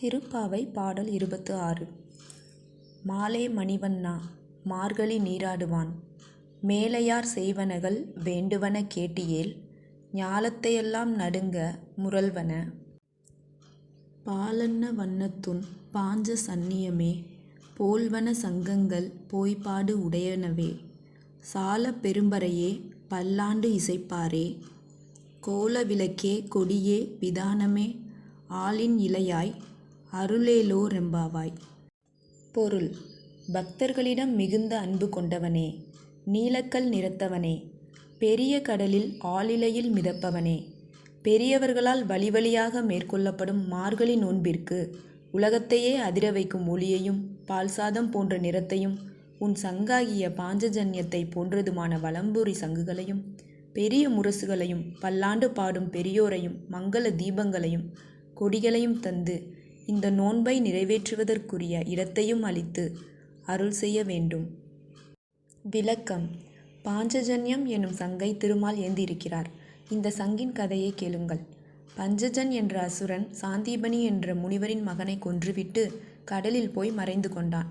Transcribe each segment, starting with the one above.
திருப்பாவை பாடல் 26. மாலே மணிவண்ணா மார்கழி நீராடுவான் மேலையார் செய்வனகள் வேண்டுவன கேட்டியேல் ஞாலத்தையெல்லாம் நடுங்க முரல்வன பாலன்ன வண்ணத்துன் பாஞ்ச சந்நியமே போல்வன சங்கங்கள் போய்ப்பாடு உடையனவே சாலப் பெரும்பறையே பல்லாண்டு இசைப்பாரே கோல விளக்கே கொடியே விதானமே ஆலின் இலையாய் அருளேலோ ரெம்பாவாய். பொருள்: பக்தர்களிடம் மிகுந்த அன்பு கொண்டவனே, நீலக்கல் நிறத்தவனே, பெரிய கடலில் ஆலிலையில் மிதப்பவனே, பெரியவர்களால் வழிவழியாக மேற்கொள்ளப்படும் மார்கழி நோன்பிற்கு உலகத்தையே அதிர வைக்கும் ஒளியையும் பால்சாதம் போன்ற நிறத்தையும் உன் சங்காகிய பாஞ்சஜன்யத்தை போன்றதுமான வலம்புரி சங்குகளையும் பெரிய முரசுகளையும் பல்லாண்டு பாடும் பெரியோரையும் மங்கள தீபங்களையும் கொடிகளையும் தந்து இந்த நோன்பை நிறைவேற்றுவதற்குரிய இடத்தையும் அளித்து அருள் செய்ய வேண்டும். விளக்கம்: பாஞ்சஜன்யம் எனும் சங்கை திருமால் ஏந்தியிருக்கிறார். இந்த சங்கின் கதையை கேளுங்கள். பஞ்சஜன் என்ற அசுரன் சாந்தீபனி என்ற முனிவரின் மகனை கொன்றுவிட்டு கடலில் போய் மறைந்து கொண்டான்.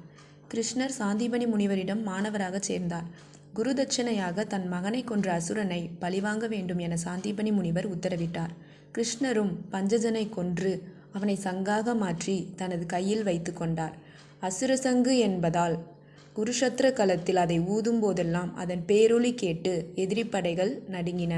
கிருஷ்ணர் சாந்தீபனி முனிவரிடம் மாணவராக சேர்ந்தார். குரு தட்சணையாக தன் மகனை கொன்ற அசுரனை பழிவாங்க வேண்டும் என சாந்தீபனி முனிவர் உத்தரவிட்டார். கிருஷ்ணரும் பஞ்சஜனை கொன்று அவனை சங்காக மாற்றி தனது கையில் வைத்து கொண்டார். அசுர சங்கு என்பதால் குருஷத்திர களத்தில் அதை ஊதும் போதெல்லாம் அதன் பேரொலி கேட்டு எதிரிப்படைகள் நடுங்கின.